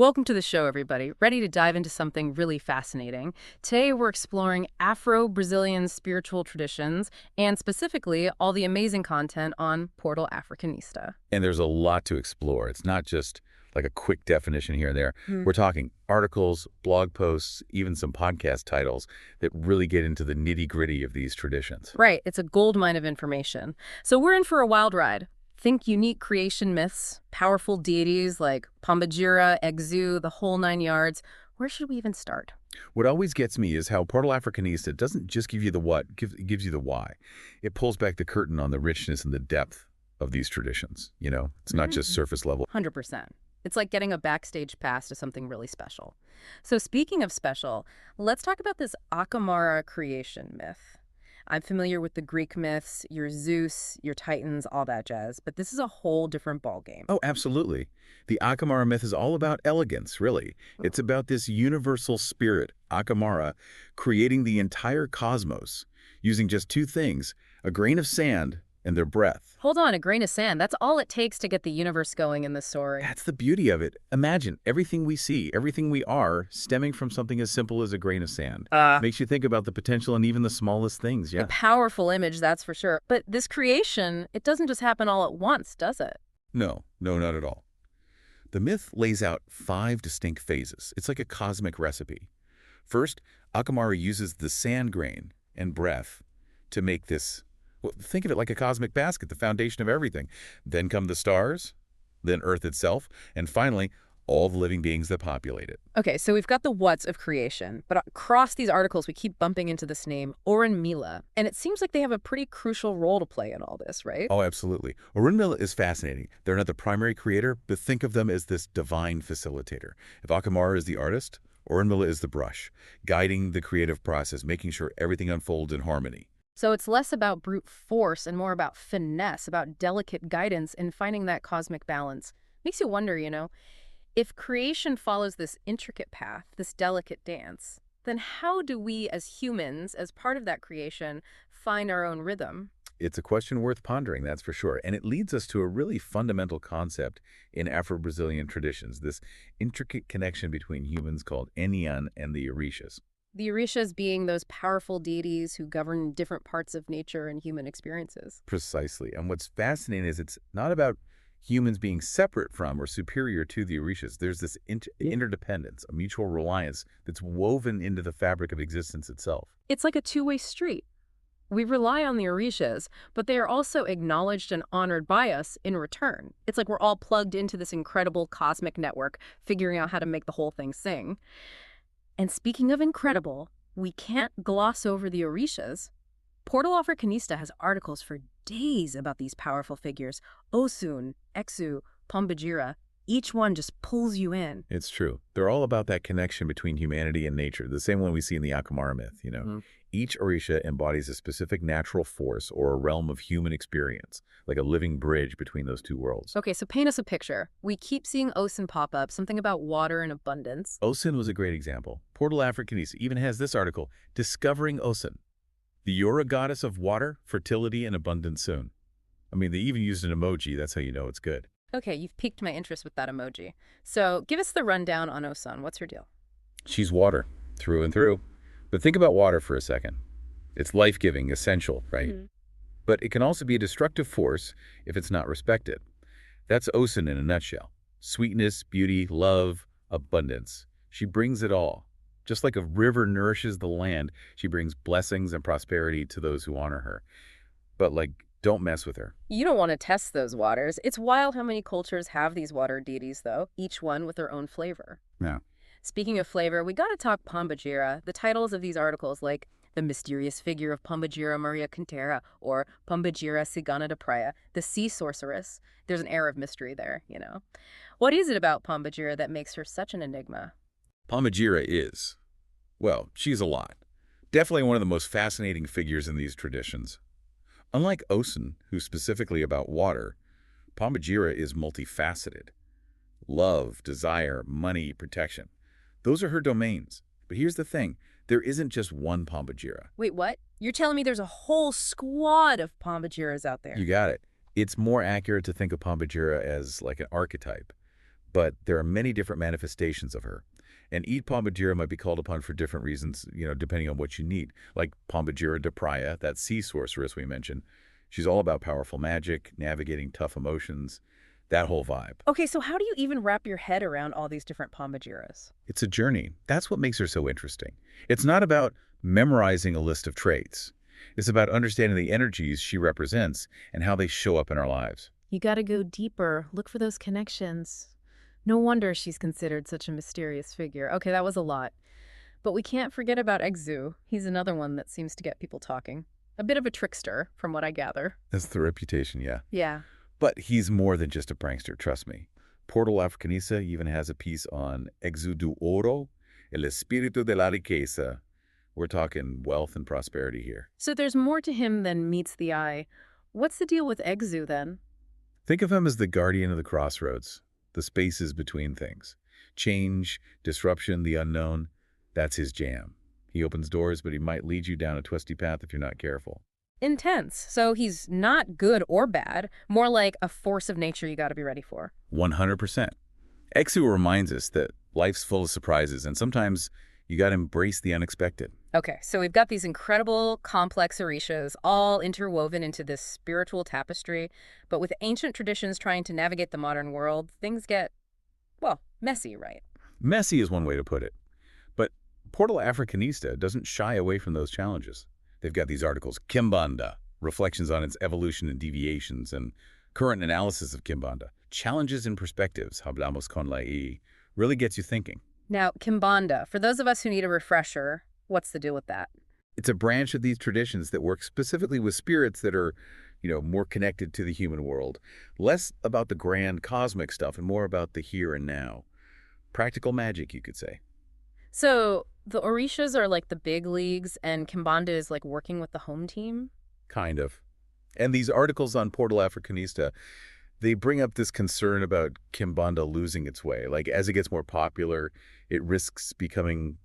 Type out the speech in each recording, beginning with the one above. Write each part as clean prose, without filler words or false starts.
Welcome to the show, everybody. Ready to dive into something really fascinating. Today, we're exploring Afro-Brazilian spiritual traditions and specifically all the amazing content on Portal Africanista. And there's a lot to explore. It's not just like a quick definition here and there. Hmm. We're talking articles, blog posts, even some podcast titles that really get into the nitty-gritty of these traditions. Right, it's a goldmine of information. So we're in for a wild ride. Think unique creation myths, powerful deities like Pombagira, Exu, the whole nine yards. Where should we even start? What always gets me is how Portal Africanista doesn't just give you the what, it gives you the why. It pulls back the curtain on the richness and the depth of these traditions. You know, it's not just surface level. 100%. It's like getting a backstage pass to something really special. So speaking of special, let's talk about this Akamara creation myth. I'm familiar with the Greek myths, your Zeus, your Titans, all that jazz, but this is a whole different ballgame. Oh, absolutely. The Akamara myth is all about elegance, really. It's about this universal spirit, Akamara, creating the entire cosmos using just two things, a grain of sand and their breath. Hold on, a grain of sand. That's all it takes to get the universe going in this story. That's the beauty of it. Imagine everything we see, everything we are, stemming from something as simple as a grain of sand. Makes you think about the potential in even the smallest things, yeah. A powerful image, that's for sure. But this creation, it doesn't just happen all at once, does it? No, not at all. The myth lays out 5 distinct phases. It's like a cosmic recipe. First, Akamara uses the sand grain and breath to make this. Well, think of it like a cosmic basket, the foundation of everything. Then come the stars, then Earth itself, and finally, all the living beings that populate it. Okay, so we've got the what's of creation, but across these articles, we keep bumping into this name, Orunmila, and it seems like they have a pretty crucial role to play in all this, right? Oh, absolutely. Orunmila is fascinating. They're not the primary creator, but think of them as this divine facilitator. If Akamara is the artist, Orunmila is the brush, guiding the creative process, making sure everything unfolds in harmony. So it's less about brute force and more about finesse, about delicate guidance and finding that cosmic balance. Makes you wonder, if creation follows this intricate path, this delicate dance, then how do we as humans, as part of that creation, find our own rhythm? It's a question worth pondering, that's for sure. And it leads us to a really fundamental concept in Afro-Brazilian traditions, this intricate connection between humans called Enyan and the Orixas. The Orixas being those powerful deities who govern different parts of nature and human experiences. Precisely. And what's fascinating is it's not about humans being separate from or superior to the Orixas. There's this interdependence, a mutual reliance that's woven into the fabric of existence itself. It's like a two-way street. We rely on the Orixas, but they are also acknowledged and honored by us in return. It's like we're all plugged into this incredible cosmic network, figuring out how to make the whole thing sing. And speaking of incredible, we can't gloss over the Orixas. Portal Africanista has articles for days about these powerful figures. Osun, Exu, Pombagira, each one just pulls you in. It's true. They're all about that connection between humanity and nature, the same one we see in the Akamara myth, Each Orisha embodies a specific natural force or a realm of human experience, like a living bridge between those two worlds. Okay, so paint us a picture. We keep seeing Osun pop up, something about water and abundance. Osun was a great example. Portal Africanista even has this article, Discovering Osun, the Yora goddess of water, fertility, and abundance soon. I mean, they even used an emoji. That's how you know it's good. Okay, you've piqued my interest with that emoji. So give us the rundown on Osun. What's her deal? She's water, through and through. But think about water for a second. It's life-giving, essential, right? Mm-hmm. But it can also be a destructive force if it's not respected. That's Osun in a nutshell. Sweetness, beauty, love, abundance. She brings it all. Just like a river nourishes the land, she brings blessings and prosperity to those who honor her. But, don't mess with her. You don't want to test those waters. It's wild how many cultures have these water deities, though, each one with their own flavor. Yeah. Speaking of flavor, we got to talk Pombagira. The titles of these articles, like The Mysterious Figure of Pombagira Maria Quintera or Pombagira Cigana de Praia, the sea sorceress. There's an air of mystery there, What is it about Pombagira that makes her such an enigma? Pombagira is, well, she's a lot. Definitely one of the most fascinating figures in these traditions. Unlike Osun, who's specifically about water, Pombagira is multifaceted. Love, desire, money, protection. Those are her domains. But here's the thing. There isn't just one Pombagira. Wait, what? You're telling me there's a whole squad of Pombagiras out there? You got it. It's more accurate to think of Pombagira as like an archetype. but there are many different manifestations of her. And each Pombagira might be called upon for different reasons, depending on what you need. Like Pombagira de Praia, that sea sorceress we mentioned. She's all about powerful magic, navigating tough emotions, that whole vibe. Okay, so how do you even wrap your head around all these different Pombagiras? It's a journey. That's what makes her so interesting. It's not about memorizing a list of traits. It's about understanding the energies she represents and how they show up in our lives. You gotta go deeper, look for those connections. No wonder she's considered such a mysterious figure. Okay, that was a lot. But we can't forget about Exu. He's another one that seems to get people talking. A bit of a trickster, from what I gather. That's the reputation, yeah. Yeah. But he's more than just a prankster, trust me. Portal Africanista even has a piece on Exu do Oro, el espíritu de la riqueza. We're talking wealth and prosperity here. So there's more to him than meets the eye. What's the deal with Exu, then? Think of him as the guardian of the crossroads, the spaces between things. Change, disruption, the unknown, that's his jam. He opens doors, but he might lead you down a twisty path if you're not careful. Intense. So he's not good or bad, more like a force of nature you gotta be ready for. 100%. Exu reminds us that life's full of surprises, and sometimes you gotta embrace the unexpected. Okay, so we've got these incredible, complex Orishas all interwoven into this spiritual tapestry, but with ancient traditions trying to navigate the modern world, things get, well, messy, right? Messy is one way to put it. But Portal Africanista doesn't shy away from those challenges. They've got these articles, Kimbanda, reflections on its evolution and deviations, and current analysis of Kimbanda. Challenges and perspectives, Hablamos con la I, really gets you thinking. Now, Kimbanda, for those of us who need a refresher, what's the deal with that? It's a branch of these traditions that works specifically with spirits that are, more connected to the human world. Less about the grand cosmic stuff and more about the here and now. Practical magic, you could say. So the Orishas are like the big leagues, and Kimbanda is like working with the home team? Kind of. And these articles on Portal Africanista, they bring up this concern about Kimbanda losing its way. Like, as it gets more popular, it risks becoming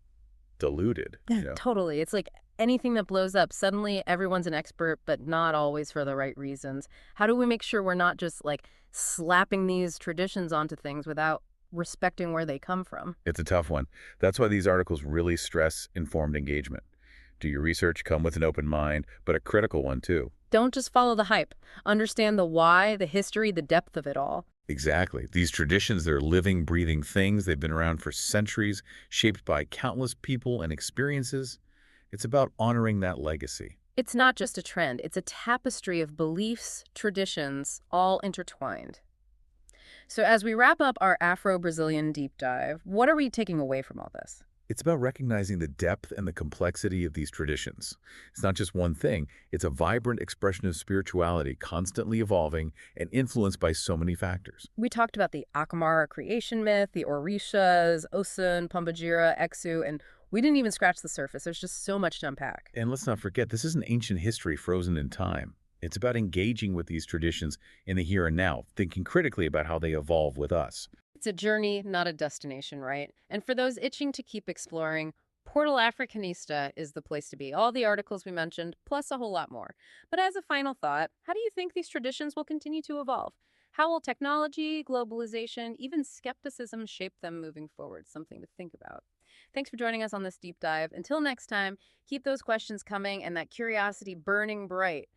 diluted. Totally. It's like anything that blows up, suddenly everyone's an expert, but not always for the right reasons. How do we make sure we're not just like slapping these traditions onto things without respecting where they come from? It's a tough one. That's why these articles really stress informed engagement. Do your research, come with an open mind, but a critical one too. Don't just follow the hype. Understand the why, the history, the depth of it all. Exactly. These traditions, they're living, breathing things. They've been around for centuries, shaped by countless people and experiences. It's about honoring that legacy. It's not just a trend. It's a tapestry of beliefs, traditions, all intertwined. So as we wrap up our Afro-Brazilian deep dive, what are we taking away from all this? It's about recognizing the depth and the complexity of these traditions. It's not just one thing. It's a vibrant expression of spirituality, constantly evolving and influenced by so many factors. We talked about the Akamara creation myth, the Orishas, Osun, Pombagira, Exu, and we didn't even scratch the surface. There's just so much to unpack. And let's not forget, this isn't ancient history frozen in time. It's about engaging with these traditions in the here and now, thinking critically about how they evolve with us. It's a journey, not a destination, right? And for those itching to keep exploring, Portal Africanista is the place to be. All the articles we mentioned, plus a whole lot more. But as a final thought, how do you think these traditions will continue to evolve? How will technology, globalization, even skepticism shape them moving forward? Something to think about. Thanks for joining us on this deep dive. Until next time, keep those questions coming and that curiosity burning bright.